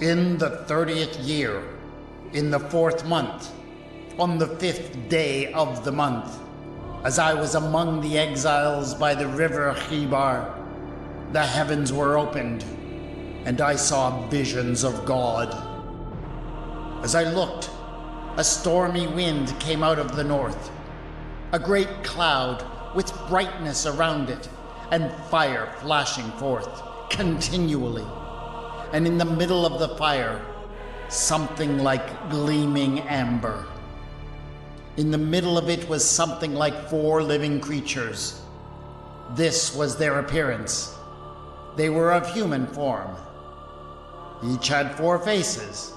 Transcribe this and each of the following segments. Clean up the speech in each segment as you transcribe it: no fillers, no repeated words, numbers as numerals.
In the 30th year, in the 4th month, on the 5th day of the month, as I was among the exiles by the river Chebar, the heavens were opened, and I saw visions of God. As I looked, a stormy wind came out of the north, a great cloud with brightness around it, and fire flashing forth continually. And in the middle of the fire, something like gleaming amber. In the middle of it was something like 4 living creatures. This was their appearance. They were of human form. Each had 4 faces,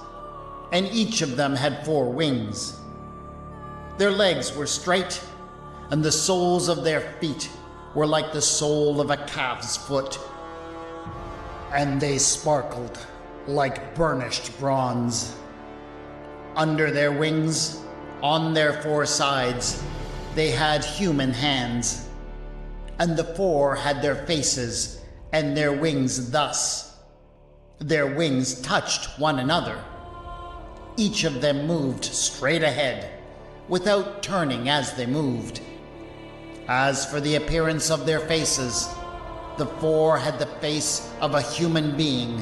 and each of them had 4 wings. Their legs were straight, and the soles of their feet were like the sole of a calf's foot. And they sparkled like burnished bronze. Under their wings, on their 4 sides, they had human hands, and the 4 had their faces and their wings thus. Their wings touched one another. Each of them moved straight ahead, without turning as they moved. As for the appearance of their faces, the 4 had the face of a human being,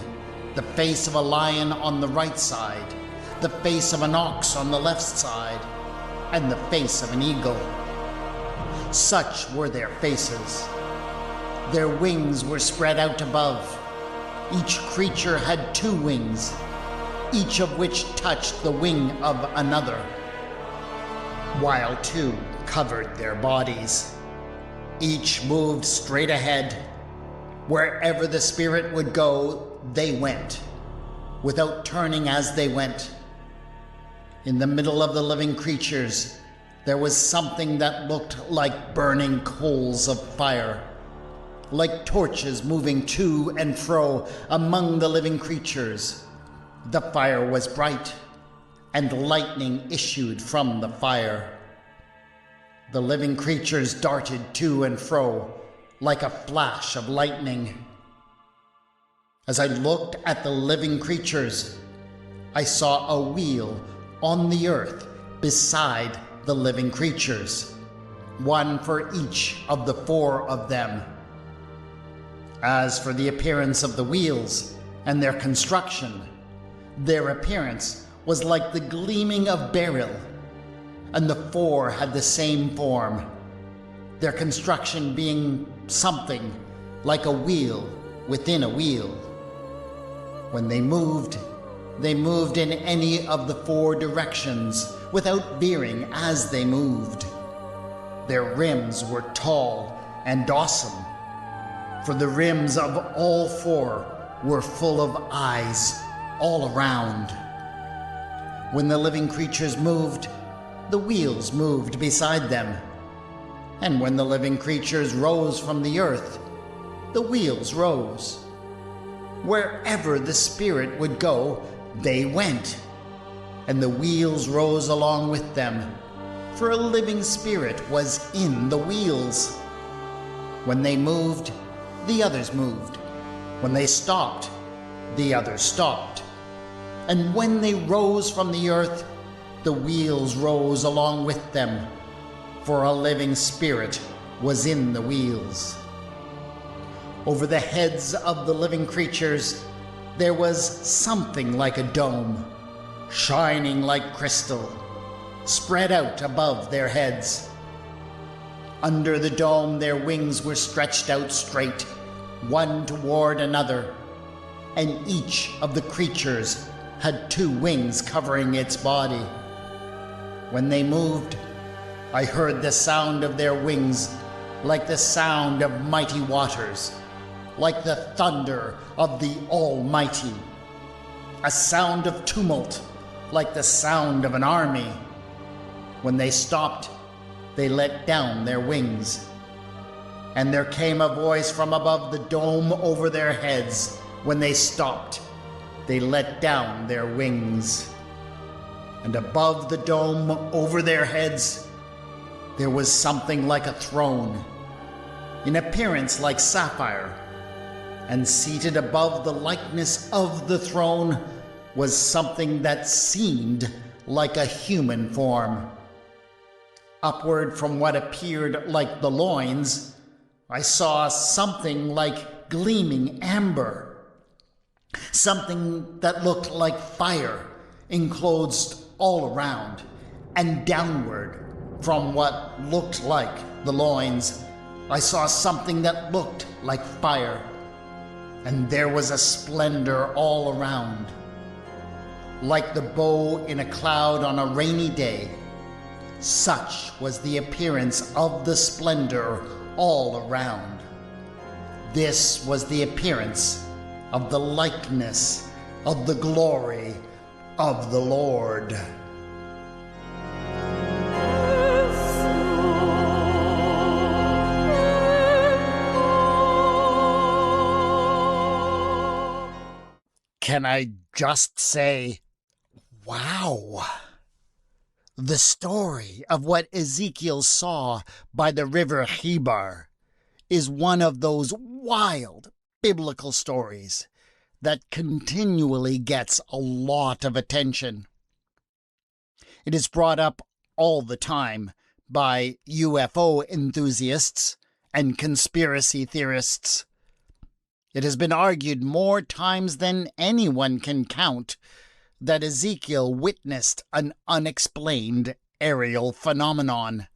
the face of a lion on the right side, the face of an ox on the left side, and the face of an eagle. Such were their faces. Their wings were spread out above. Each creature had 2 wings, each of which touched the wing of another, while 2 covered their bodies. Each moved straight ahead. Wherever the Spirit would go, they went, without turning as they went. In the middle of the living creatures, there was something that looked like burning coals of fire, like torches moving to and fro among the living creatures. The fire was bright, and lightning issued from the fire. The living creatures darted to and fro like a flash of lightning. As I looked at the living creatures, I saw a wheel on the earth beside the living creatures, one for each of the 4 of them. As for the appearance of the wheels and their construction, their appearance was like the gleaming of beryl, and the 4 had the same form, their construction being something like a wheel within a wheel. When they moved in any of the 4 directions without veering as they moved. Their rims were tall and awesome, for the rims of all 4 were full of eyes all around. When the living creatures moved, the wheels moved beside them. And when the living creatures rose from the earth, the wheels rose. Wherever the Spirit would go, they went, and the wheels rose along with them, for a living Spirit was in the wheels. When they moved, the others moved. When they stopped, the others stopped. And when they rose from the earth, the wheels rose along with them, for a living Spirit was in the wheels. Over the heads of the living creatures, there was something like a dome, shining like crystal, spread out above their heads. Under the dome, their wings were stretched out straight, one toward another, and each of the creatures had 2 wings covering its body. When they moved, I heard the sound of their wings like the sound of mighty waters, like the thunder of the Almighty, a sound of tumult like the sound of an army. When they stopped, they let down their wings. And there came a voice from above the dome over their heads. When they stopped, they let down their wings. And above the dome over their heads, there was something like a throne, in appearance like sapphire, and seated above the likeness of the throne was something that seemed like a human form. Upward from what appeared like the loins, I saw something like gleaming amber, something that looked like fire enclosed all around, and downward from what looked like the loins, I saw something that looked like fire, and there was a splendor all around. Like the bow in a cloud on a rainy day, such was the appearance of the splendor all around. This was the appearance of the likeness of the glory of the Lord. Can I just say, wow? The story of what Ezekiel saw by the river Chebar is one of those wild biblical stories that continually gets a lot of attention. It is brought up all the time by UFO enthusiasts and conspiracy theorists. It has been argued more times than anyone can count that Ezekiel witnessed an unexplained aerial phenomenon,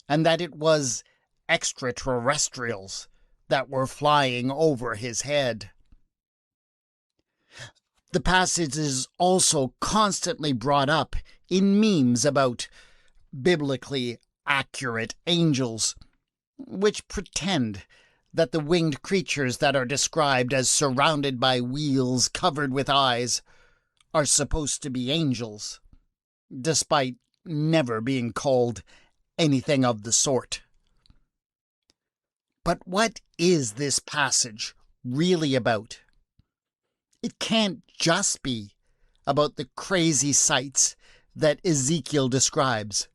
and that it was extraterrestrials that were flying over his head. The passage is also constantly brought up in memes about biblically accurate angels, which pretend that the winged creatures that are described as surrounded by wheels covered with eyes are supposed to be angels, despite never being called anything of the sort. But what is this passage really about? It can't just be about the crazy sights that Ezekiel describes,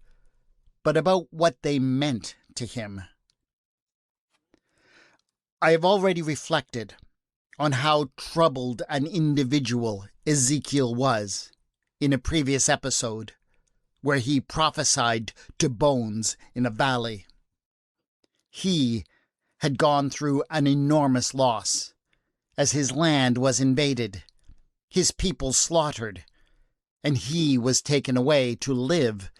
but about what they meant to him. I have already reflected on how troubled an individual Ezekiel was in a previous episode where he prophesied to bones in a valley. He had gone through an enormous loss as his land was invaded, his people slaughtered, and he was taken away to live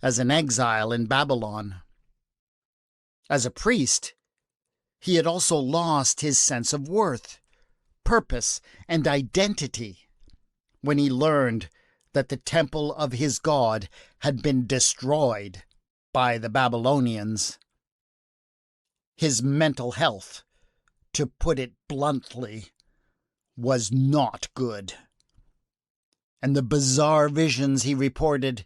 as an exile in Babylon. As a priest, he had also lost his sense of worth, purpose, and identity when he learned that the temple of his God had been destroyed by the Babylonians. His mental health, to put it bluntly, was not good. And the bizarre visions he reported,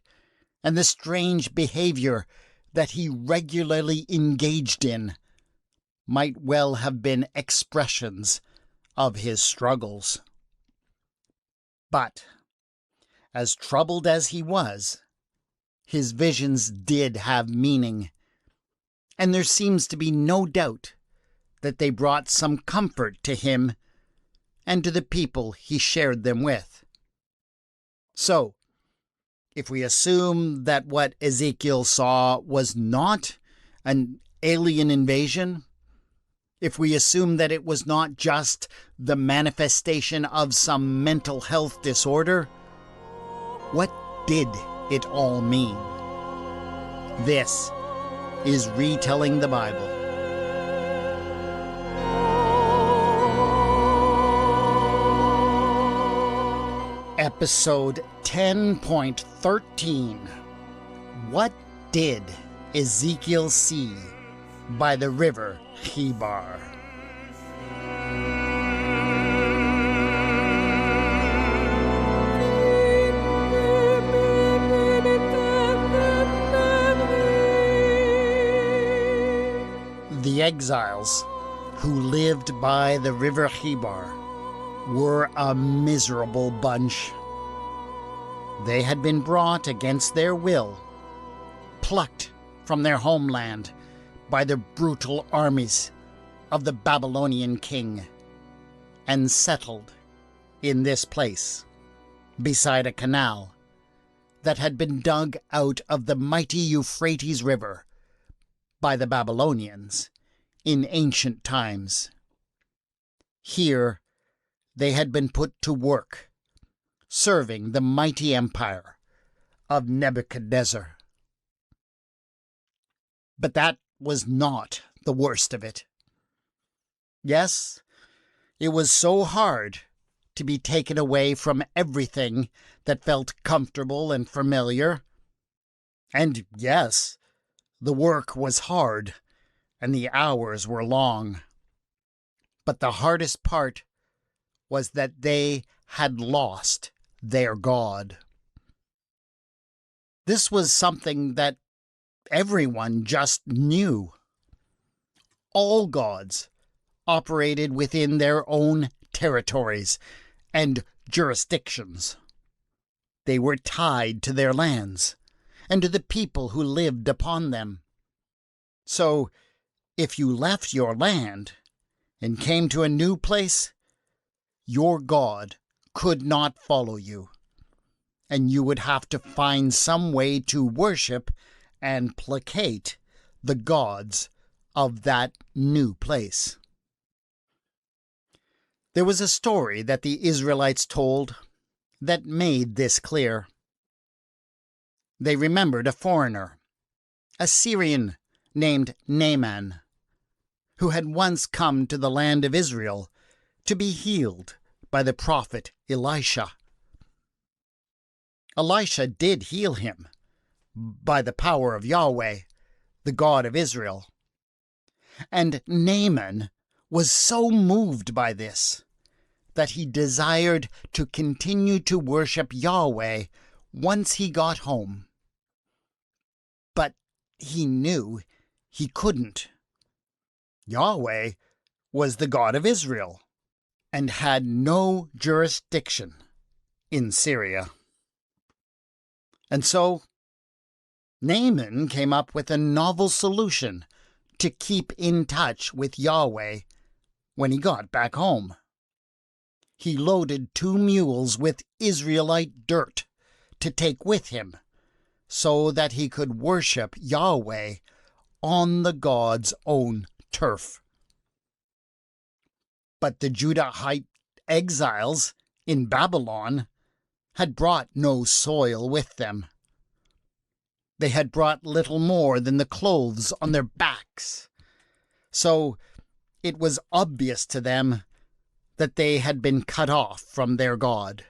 and the strange behavior that he regularly engaged in, might well have been expressions of his struggles. But, as troubled as he was, his visions did have meaning, and there seems to be no doubt that they brought some comfort to him and to the people he shared them with. So, if we assume that what Ezekiel saw was not an alien invasion, if we assume that it was not just the manifestation of some mental health disorder, what did it all mean? This is Retelling the Bible. Episode 10.13. What did Ezekiel see by the river Chebar? The exiles who lived by the river Chebar were a miserable bunch. They had been brought against their will, plucked from their homeland by the brutal armies of the Babylonian king, and settled in this place beside a canal that had been dug out of the mighty Euphrates River by the Babylonians in ancient times. Here they had been put to work, serving the mighty empire of Nebuchadnezzar. But that was not the worst of it. Yes, it was so hard to be taken away from everything that felt comfortable and familiar. And yes, the work was hard and the hours were long. But the hardest part was that they had lost their God. This was something that everyone just knew. All gods operated within their own territories and jurisdictions. They were tied to their lands and to the people who lived upon them. So, if you left your land and came to a new place, your God could not follow you, and you would have to find some way to worship and placate the gods of that new place. There was a story that the Israelites told that made this clear. They remembered a foreigner, a Syrian named Naaman, who had once come to the land of Israel to be healed by the prophet Elisha. Elisha did heal him by the power of Yahweh, the God of Israel. And Naaman was so moved by this that he desired to continue to worship Yahweh once he got home. But he knew he couldn't. Yahweh was the God of Israel and had no jurisdiction in Syria. And so Naaman came up with a novel solution to keep in touch with Yahweh when he got back home. He loaded 2 mules with Israelite dirt to take with him so that he could worship Yahweh on the God's own turf. But the Judahite exiles in Babylon had brought no soil with them. They had brought little more than the clothes on their backs. So it was obvious to them that they had been cut off from their God,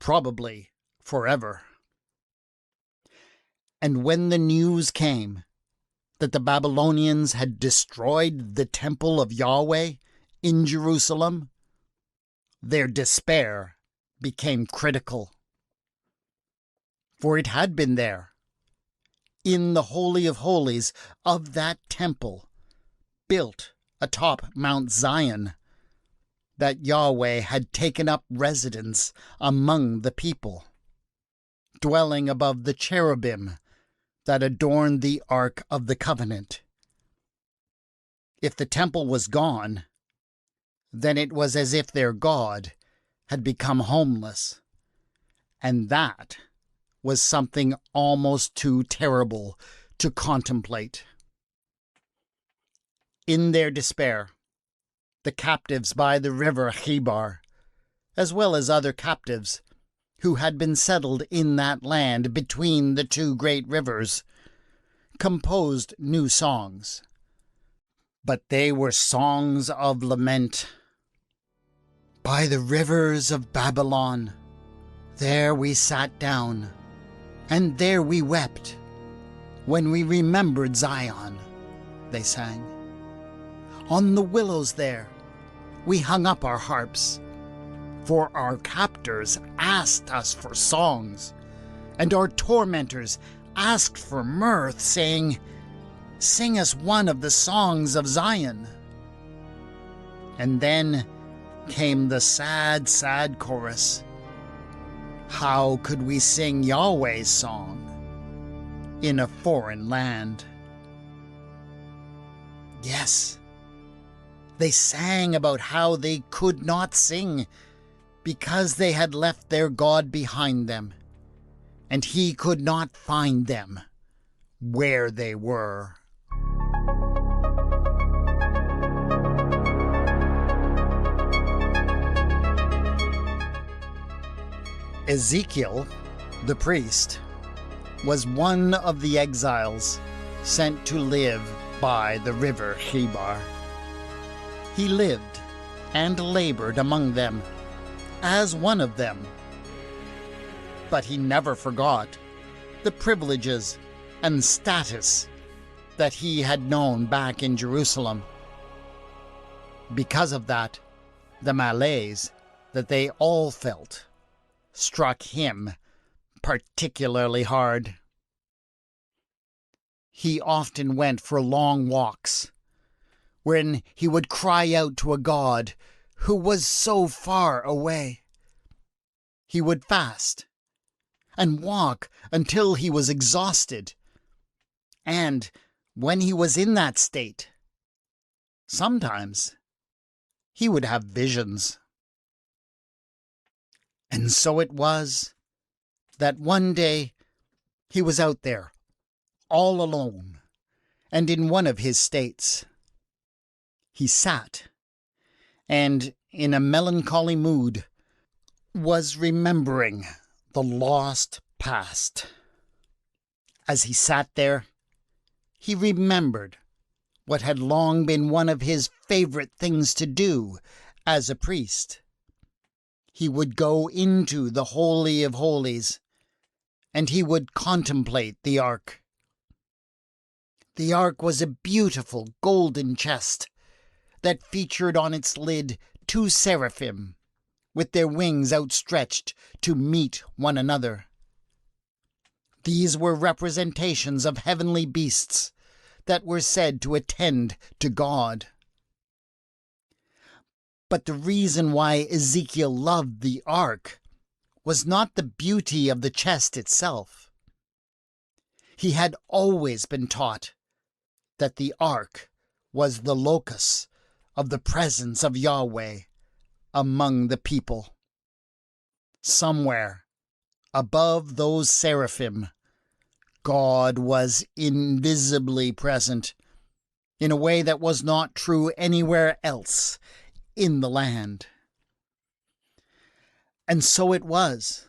probably forever. And when the news came that the Babylonians had destroyed the temple of Yahweh in Jerusalem, their despair became critical. For it had been there, in the Holy of Holies of that temple, built atop Mount Zion, that Yahweh had taken up residence among the people, dwelling above the cherubim that adorned the Ark of the Covenant. If the temple was gone, then it was as if their God had become homeless, and that was something almost too terrible to contemplate. In their despair, the captives by the river Chebar, as well as other captives who had been settled in that land between the 2 great rivers, composed new songs. But they were songs of lament. By the rivers of Babylon, there we sat down, and there we wept, when we remembered Zion, they sang. On the willows there, we hung up our harps, for our captors asked us for songs, and our tormentors asked for mirth, saying, "Sing us one of the songs of Zion." And then came the sad, sad chorus. How could we sing Yahweh's song in a foreign land? Yes, they sang about how they could not sing because they had left their God behind them, and he could not find them where they were. Ezekiel, the priest, was one of the exiles sent to live by the river Chebar. He lived and labored among them as one of them, but he never forgot the privileges and status that he had known back in Jerusalem. Because of that, the malaise that they all felt struck him particularly hard. He often went for long walks, when he would cry out to a God who was so far away. He would fast and walk until he was exhausted. And when he was in that state, sometimes he would have visions. And so it was that one day he was out there, all alone, and in one of his states. He sat, and in a melancholy mood, was remembering the lost past. As he sat there, he remembered what had long been one of his favorite things to do as a priest. He would go into the Holy of Holies, and he would contemplate the ark. The ark was a beautiful golden chest that featured on its lid 2 seraphim, with their wings outstretched to meet one another. These were representations of heavenly beasts that were said to attend to God. But the reason why Ezekiel loved the ark was not the beauty of the chest itself. He had always been taught that the ark was the locus of the presence of Yahweh among the people. Somewhere above those seraphim, God was invisibly present in a way that was not true anywhere else in the land. And so it was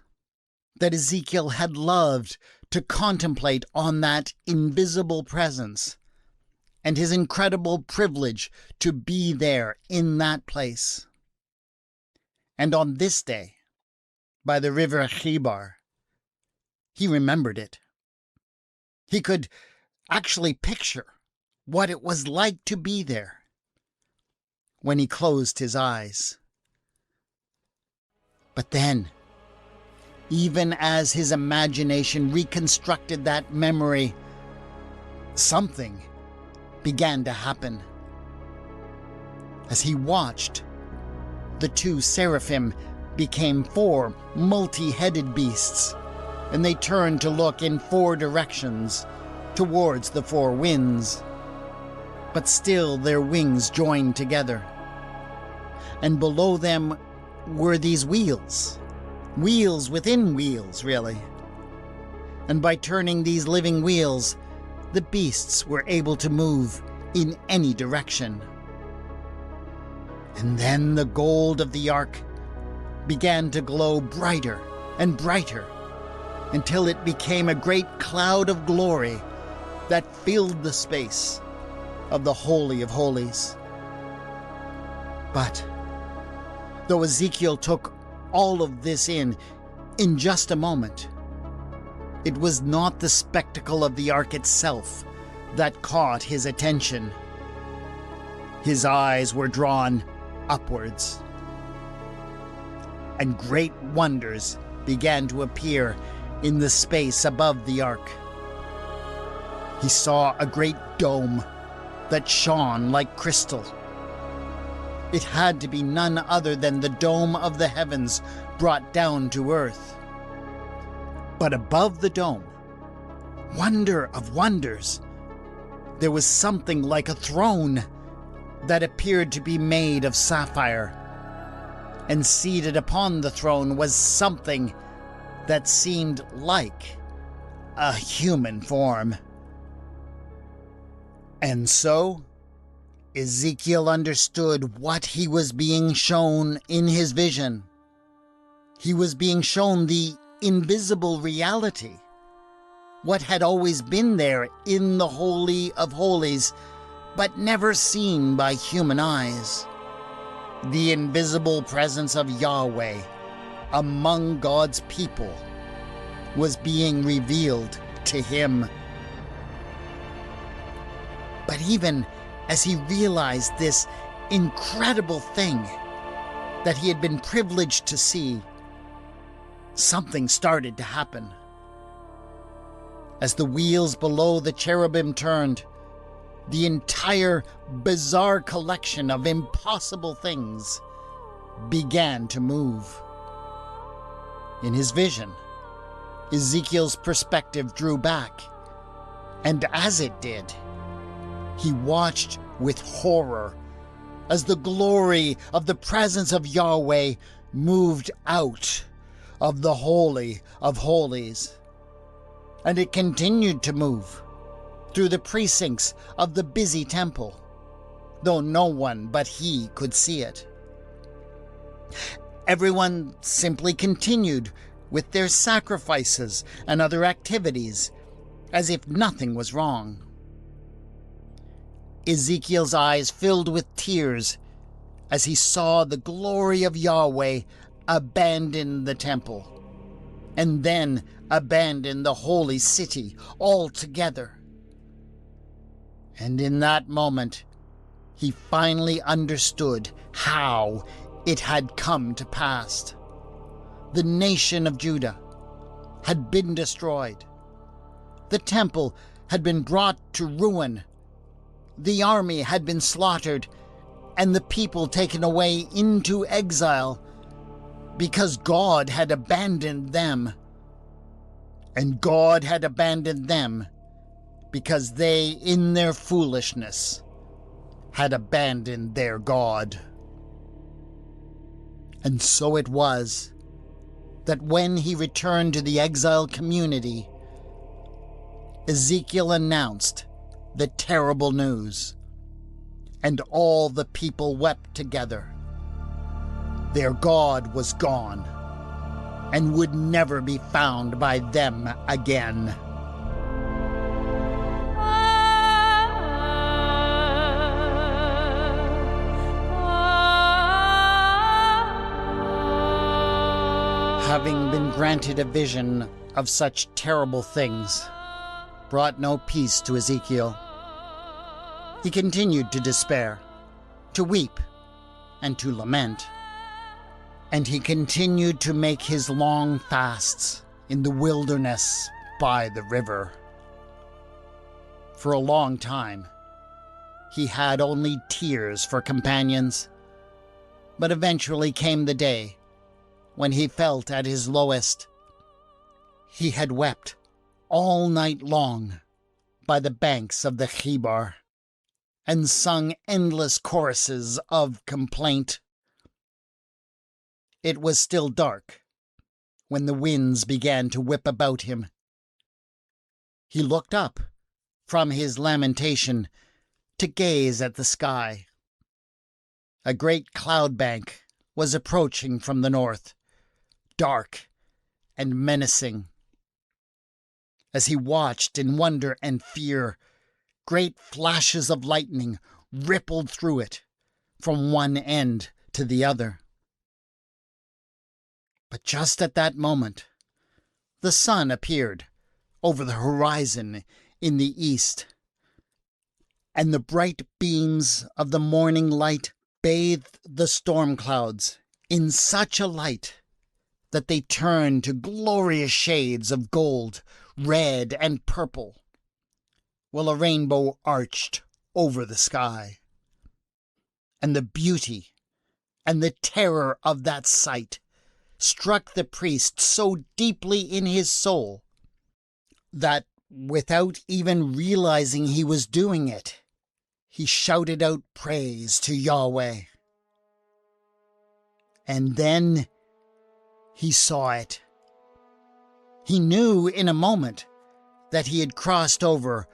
that Ezekiel had loved to contemplate on that invisible presence and his incredible privilege to be there in that place. And on this day, by the river Chebar, he remembered it. He could actually picture what it was like to be there when he closed his eyes. But then, even as his imagination reconstructed that memory, something began to happen. As he watched, the 2 seraphim became 4 multi-headed beasts, and they turned to look in 4 directions towards the 4 winds. But still their wings joined together. And below them were these wheels. Wheels within wheels, really. And by turning these living wheels, the beasts were able to move in any direction. And then the gold of the ark began to glow brighter and brighter until it became a great cloud of glory that filled the space of the Holy of Holies. But though Ezekiel took all of this in just a moment, it was not the spectacle of the ark itself that caught his attention. His eyes were drawn upwards, and great wonders began to appear in the space above the ark. He saw a great dome that shone like crystal. It had to be none other than the dome of the heavens brought down to earth. But above the dome, wonder of wonders, there was something like a throne that appeared to be made of sapphire. and seated upon the throne was something that seemed like a human form. And so, Ezekiel understood what he was being shown in his vision. He was being shown the invisible reality, what had always been there in the Holy of Holies, but never seen by human eyes. The invisible presence of Yahweh among God's people was being revealed to him. But even as he realized this incredible thing that he had been privileged to see, something started to happen. As the wheels below the cherubim turned, the entire bizarre collection of impossible things began to move. In his vision, Ezekiel's perspective drew back, and as it did, he watched with horror as the glory of the presence of Yahweh moved out of the Holy of Holies. And it continued to move through the precincts of the busy temple, though no one but he could see it. Everyone simply continued with their sacrifices and other activities, as if nothing was wrong. Ezekiel's eyes filled with tears as he saw the glory of Yahweh abandon the temple, and then abandon the holy city altogether. And in that moment, he finally understood how it had come to pass. The nation of Judah had been destroyed. The temple had been brought to ruin. The army had been slaughtered, and the people taken away into exile because God had abandoned them. And God had abandoned them because they, in their foolishness, had abandoned their God. And so it was that when he returned to the exile community, Ezekiel announced the terrible news, and all the people wept together. Their God was gone, and would never be found by them again. Having been granted a vision of such terrible things brought no peace to Ezekiel. He continued to despair, to weep, and to lament. And he continued to make his long fasts in the wilderness by the river. For a long time, he had only tears for companions, but eventually came the day when he felt at his lowest. He had wept all night long by the banks of the Chebar, and sung endless choruses of complaint. It was still dark when the winds began to whip about him. He looked up from his lamentation to gaze at the sky. A great cloud bank was approaching from the north, dark and menacing. As he watched in wonder and fear, great flashes of lightning rippled through it from one end to the other. But just at that moment, the sun appeared over the horizon in the east, and the bright beams of the morning light bathed the storm clouds in such a light that they turned to glorious shades of gold, red, and purple, while a rainbow arched over the sky. And the beauty and the terror of that sight struck the priest so deeply in his soul that, without even realizing he was doing it, he shouted out praise to Yahweh. And then he saw it. He knew in a moment that he had crossed over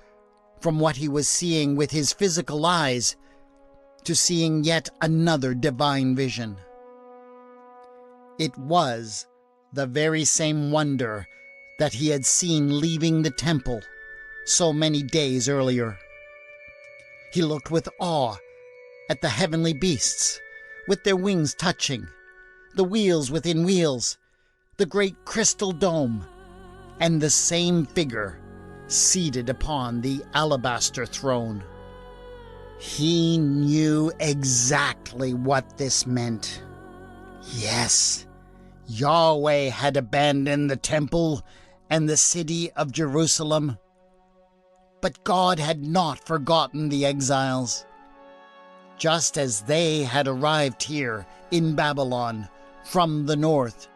from what he was seeing with his physical eyes to seeing yet another divine vision. It was the very same wonder that he had seen leaving the temple so many days earlier. He looked with awe at the heavenly beasts, with their wings touching, the wheels within wheels, the great crystal dome, and the same figure seated upon the alabaster throne. He knew exactly what this meant. Yes, Yahweh had abandoned the temple and the city of Jerusalem, but God had not forgotten the exiles. Just as they had arrived here in Babylon from the north,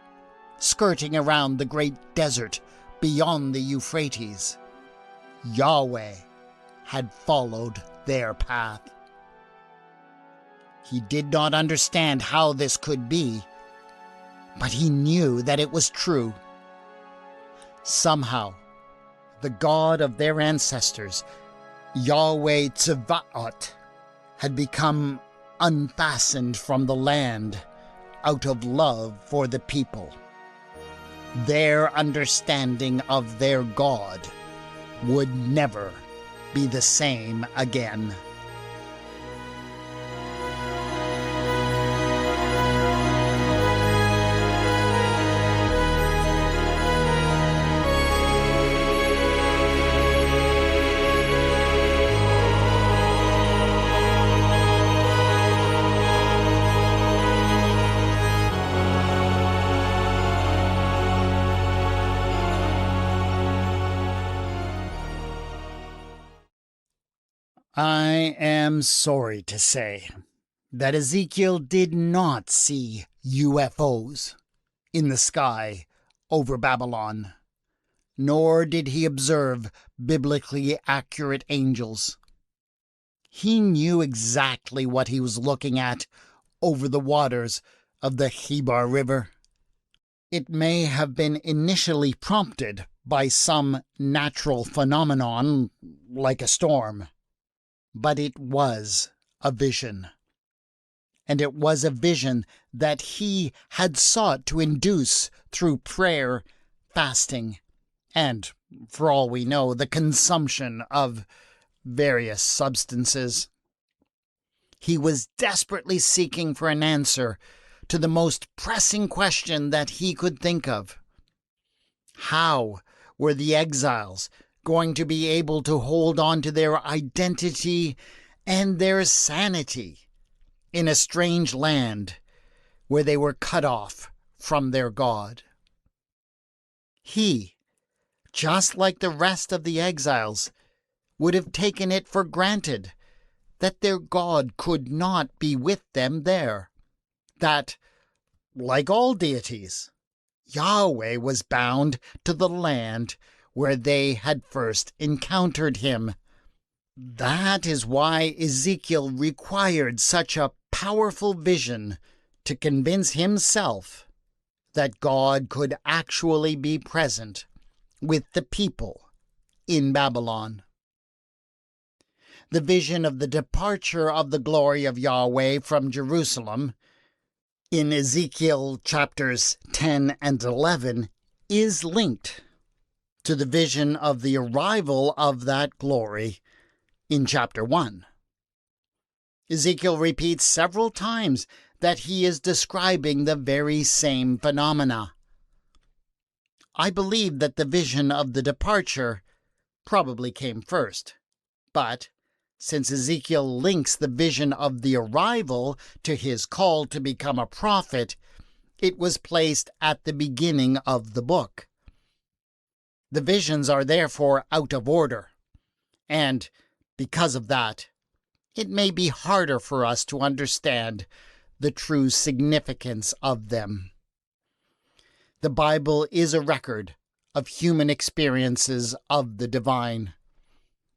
skirting around the great desert beyond the Euphrates, Yahweh had followed their path. He did not understand how this could be, but he knew that it was true. Somehow, the God of their ancestors, Yahweh Tzevaot, had become unfastened from the land out of love for the people. Their understanding of their God would never be the same again. I am sorry to say that Ezekiel did not see UFOs in the sky over Babylon, nor did he observe biblically accurate angels. He knew exactly what he was looking at over the waters of the Chebar River. It may have been initially prompted by some natural phenomenon like a storm, but it was a vision. And it was a vision that he had sought to induce through prayer, fasting, and, for all we know, the consumption of various substances. He was desperately seeking for an answer to the most pressing question that he could think of. How were the exiles going to be able to hold on to their identity and their sanity in a strange land where they were cut off from their God? He, just like the rest of the exiles, would have taken it for granted that their God could not be with them there, that, like all deities, Yahweh was bound to the land where they had first encountered him. That is why Ezekiel required such a powerful vision to convince himself that God could actually be present with the people in Babylon. The vision of the departure of the glory of Yahweh from Jerusalem in Ezekiel chapters 10 and 11 is linked to the vision of the arrival of that glory in chapter 1. Ezekiel repeats several times that he is describing the very same phenomena. I believe that the vision of the departure probably came first, but since Ezekiel links the vision of the arrival to his call to become a prophet, it was placed at the beginning of the book. The visions are therefore out of order, and because of that, it may be harder for us to understand the true significance of them. The Bible is a record of human experiences of the divine,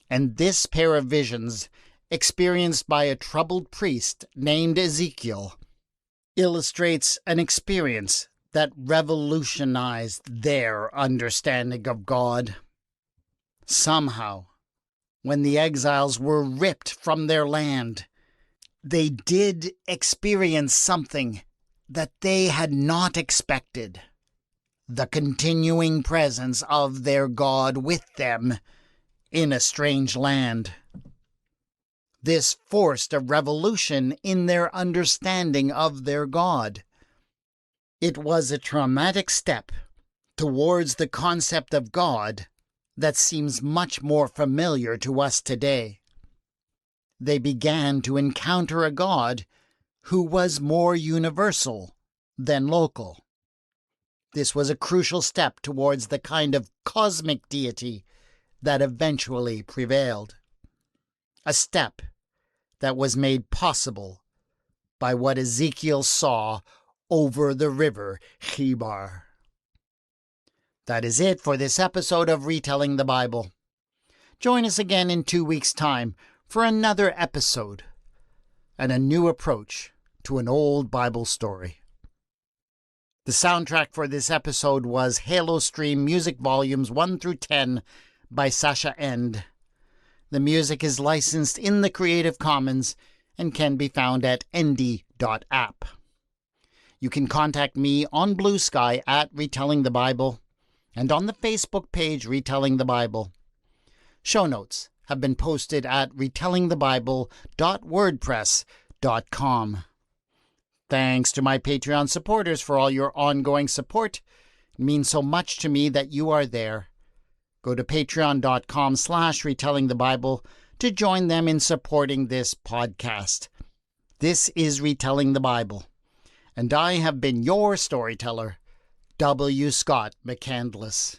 and this pair of visions, experienced by a troubled priest named Ezekiel, illustrates an experience that revolutionized their understanding of God. Somehow, when the exiles were ripped from their land, they did experience something that they had not expected: the continuing presence of their God with them in a strange land. This forced a revolution in their understanding of their God. It was a traumatic step towards the concept of God that seems much more familiar to us today. They began to encounter a God who was more universal than local. This was a crucial step towards the kind of cosmic deity that eventually prevailed. A step that was made possible by what Ezekiel saw over the river Chebar. That is it for this episode of Retelling the Bible. Join us again in 2 weeks' time for another episode and a new approach to an old Bible story. The soundtrack for this episode was Halo Stream Music Volumes 1 through 10 by Sasha End. The music is licensed in the Creative Commons and can be found at nd.app. You can contact me on Bluesky at Retelling the Bible and on the Facebook page Retelling the Bible. Show notes have been posted at retellingthebible.wordpress.com. Thanks to my Patreon supporters for all your ongoing support. It means so much to me that you are there. Go to patreon.com/retellingthebible to join them in supporting this podcast. This is Retelling the Bible, and I have been your storyteller, W. Scott McCandless.